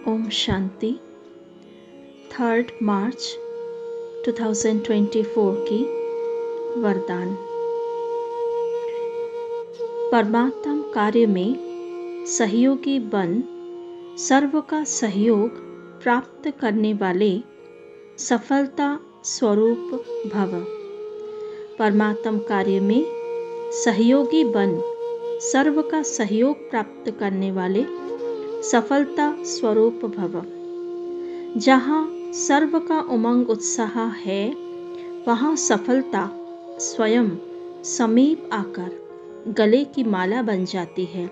ओम शांति। 3 मार्च 2024 की वरदान। परमात्म कार्य में सहयोगी बन सर्व का सहयोग प्राप्त करने वाले सफलता स्वरूप भव। परमात्म कार्य में सहयोगी बन सर्व का सहयोग प्राप्त करने वाले सफलता स्वरूप भव। जहाँ सर्व का उमंग उत्साह है, वहाँ सफलता स्वयं समीप आकर गले की माला बन जाती है।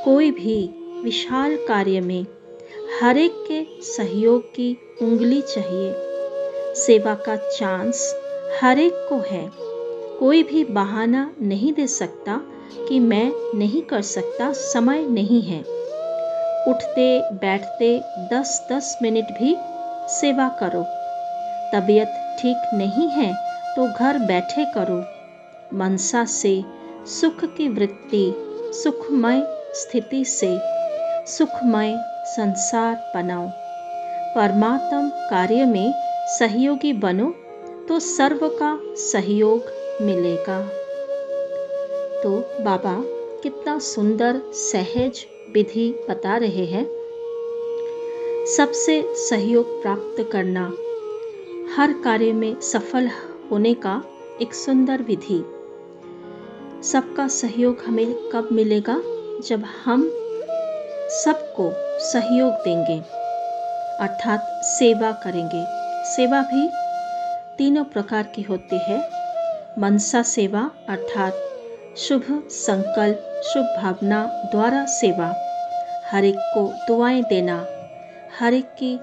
कोई भी विशाल कार्य में हर एक के सहयोग की उंगली चाहिए। सेवा का चांस हर एक को है। कोई भी बहाना नहीं दे सकता कि मैं नहीं कर सकता, समय नहीं है। उठते बैठते 10-10 मिनट भी सेवा करो। तबीयत ठीक नहीं है तो घर बैठे करो। मनसा से सुख की वृत्ति, सुखमय स्थिति से सुखमय संसार बनाओ। परमात्म कार्य में सहयोगी बनो तो सर्व का सहयोग मिलेगा। तो बाबा कितना सुंदर सहज विधि बता रहे हैं। सबसे सहयोग प्राप्त करना, हर कार्य में सफल होने का एक सुंदर विधि। सबका सहयोग हमें कब मिलेगा? जब हम सबको सहयोग देंगे, अर्थात सेवा करेंगे। सेवा भी तीनों प्रकार की होती है। मनसा सेवा अर्थात शुभ संकल्प, शुभ भावना द्वारा सेवा, हर एक को दुआएं देना, हर एक की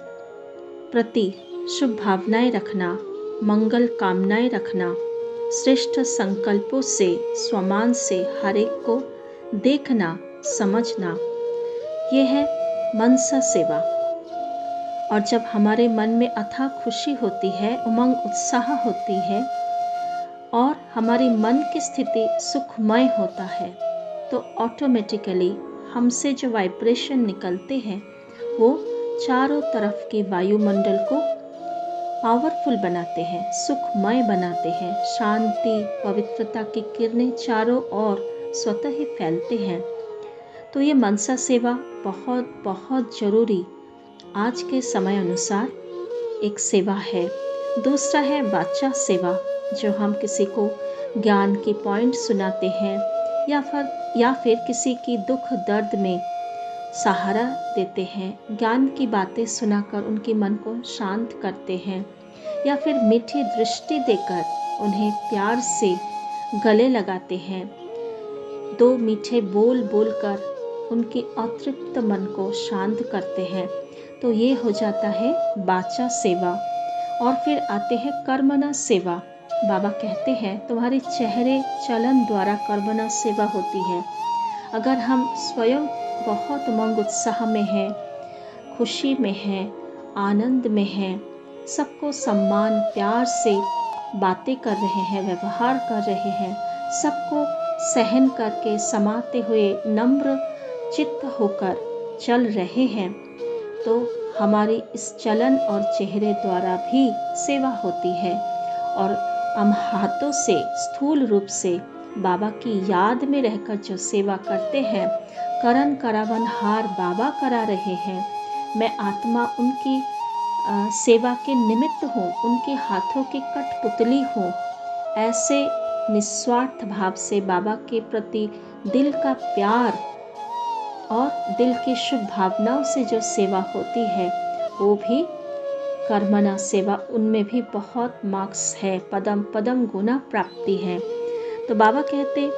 प्रति शुभ भावनाएं रखना, मंगल कामनाएं रखना, श्रेष्ठ संकल्पों से स्वमान से हर एक को देखना, समझना, यह है मनसा सेवा। और जब हमारे मन में अथाह खुशी होती है, उमंग उत्साह होती है और हमारी मन की स्थिति सुखमय होता है, तो ऑटोमेटिकली हमसे जो वाइब्रेशन निकलते हैं वो चारों तरफ के वायुमंडल को पावरफुल बनाते हैं, सुखमय बनाते हैं। शांति, पवित्रता की किरणें चारों ओर स्वतः ही फैलते हैं। तो ये मनसा सेवा बहुत बहुत जरूरी आज के समय अनुसार एक सेवा है। दूसरा है वाचा सेवा, जो हम किसी को ज्ञान की पॉइंट सुनाते हैं या फिर किसी की दुख दर्द में सहारा देते हैं। ज्ञान की बातें सुनाकर उनके मन को शांत करते हैं, या फिर मीठी दृष्टि देकर उन्हें प्यार से गले लगाते हैं। दो मीठे बोल बोलकर उनके अतृप्त मन को शांत करते हैं। तो ये हो जाता है वाचा सेवा। और फिर आते हैं कर्मणा सेवा। बाबा कहते हैं तुम्हारे चेहरे चलन द्वारा कर्मणा सेवा होती है। अगर हम स्वयं बहुत उमंग उत्साह में हैं, खुशी में हैं, आनंद में हैं, सबको सम्मान प्यार से बातें कर रहे हैं, व्यवहार कर रहे हैं, सबको सहन करके समाते हुए नम्र चित्त होकर चल रहे हैं, तो हमारी इस चलन और चेहरे द्वारा भी सेवा होती है। और हम हाथों से स्थूल रूप से बाबा की याद में रहकर जो सेवा करते हैं, करन करावन हार बाबा करा रहे हैं, मैं आत्मा उनकी सेवा के निमित्त हूँ, उनके हाथों की कठपुतली हूँ। ऐसे निस्वार्थ भाव से बाबा के प्रति दिल का प्यार और दिल की शुभ भावनाओं से जो सेवा होती है, वो भी कर्मणा सेवा। उनमें भी बहुत मार्क्स है, पदम पदम गुना प्राप्ति है। तो बाबा कहते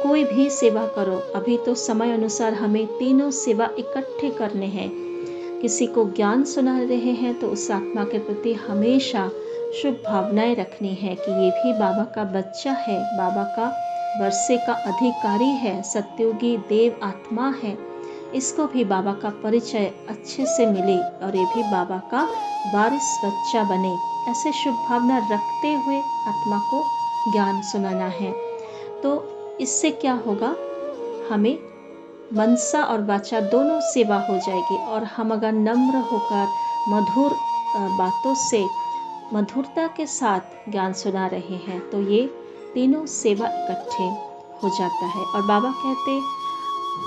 कोई भी सेवा करो। अभी तो समय अनुसार हमें तीनों सेवा इकट्ठे करने हैं। किसी को ज्ञान सुना रहे हैं तो उस आत्मा के प्रति हमेशा शुभ भावनाएं रखनी है कि ये भी बाबा का बच्चा है, बाबा का वर्षे का अधिकारी है, सत्योगी देव आत्मा है। इसको भी बाबा का परिचय अच्छे से मिले और ये भी बाबा का वारिस बच्चा बने। ऐसे शुभ भावना रखते हुए आत्मा को ज्ञान सुनाना है। तो इससे क्या होगा? हमें मनसा और वाचा दोनों सेवा हो जाएगी। और हम अगर नम्र होकर मधुर बातों से मधुरता के साथ ज्ञान सुना रहे हैं तो ये तीनों सेवा इकट्ठे हो जाता है। और बाबा कहते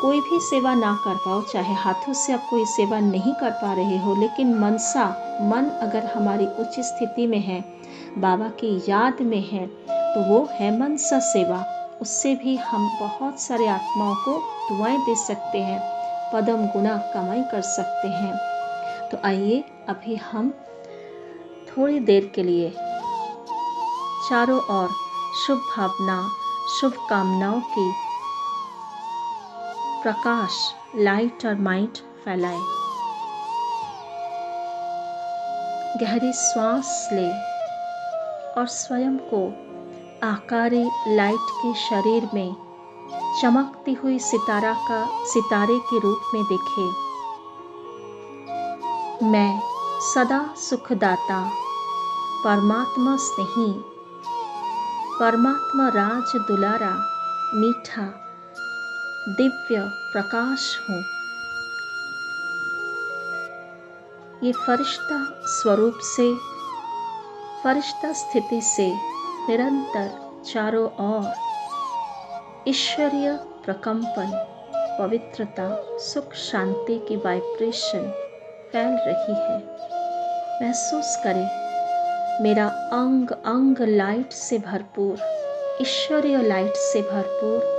कोई भी सेवा ना कर पाओ, चाहे हाथों से आप कोई सेवा नहीं कर पा रहे हो, लेकिन मनसा मन अगर हमारी उच्च स्थिति में है, बाबा की याद में है, तो वो है मनसा सेवा। उससे भी हम बहुत सारे आत्माओं को दुआएं दे सकते हैं, पदम गुना कमाई कर सकते हैं। तो आइए अभी हम थोड़ी देर के लिए चारों ओर शुभ भावना, शुभ कामनाओं की प्रकाश, लाइट और माइट फैलाएं। गहरी श्वास ले और स्वयं को आकारी लाइट के शरीर में चमकती हुई सितारे के रूप में देखे। मैं सदा सुखदाता, परमात्मा स्नेही, परमात्मा राज दुलारा, मीठा दिव्य प्रकाश हूँ। ये फरिश्ता स्वरूप से, फरिश्ता स्थिति से निरंतर चारों ओर ईश्वरीय प्रकंपन, पवित्रता, सुख शांति की वाइब्रेशन फैल रही है। महसूस करें मेरा अंग अंग लाइट से भरपूर, ईश्वरीय लाइट से भरपूर,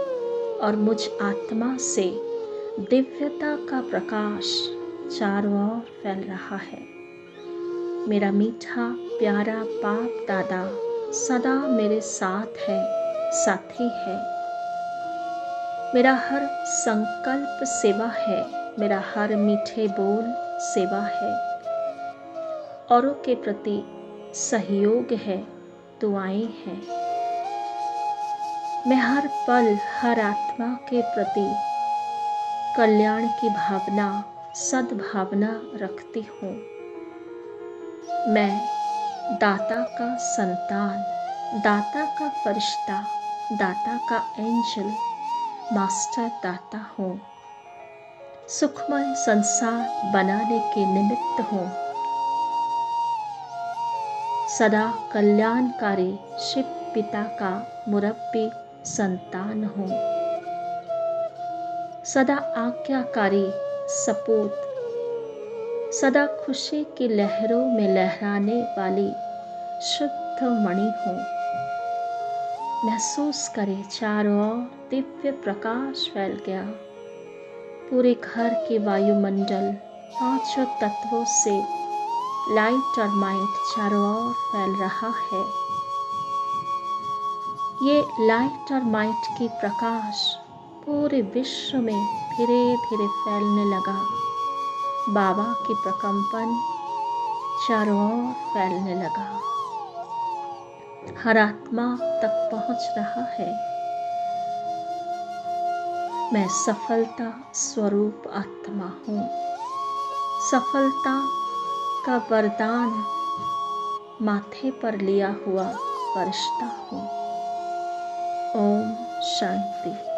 और मुझ आत्मा से दिव्यता का प्रकाश चारों ओर फैल रहा है। मेरा मीठा प्यारा बाप दादा सदा मेरे साथ है, साथी है। मेरा हर संकल्प सेवा है, मेरा हर मीठे बोल सेवा है, औरों के प्रति सहयोग है, दुआएं हैं। मैं हर पल हर आत्मा के प्रति कल्याण की भावना, सद्भावना रखती हूँ। मैं दाता का संतान, दाता का फरिश्ता, दाता का एंजल, मास्टर दाता हूँ। सुखमय संसार बनाने के निमित्त हूँ। सदा कल्याणकारी शिव पिता का मुरब्बी संतान हूँ। सदा आज्ञाकारी सपूत, सदा खुशी की लहरों में लहराने वाली शुद्ध मणि हूँ। महसूस करें चारों ओर दिव्य प्रकाश फैल गया। पूरे घर के वायुमंडल पांचों तत्वों से लाइट और माइट चारों ओर फैल रहा है। ये लाइट और माइट की प्रकाश पूरे विश्व में धीरे धीरे फैलने लगा। बाबा की प्रकंपन चारों ओर फैलने लगा, हर आत्मा तक पहुंच रहा है। मैं सफलता स्वरूप आत्मा हूँ। सफलता का वरदान माथे पर लिया हुआ फरिश्ता हूँ। ओम शांति।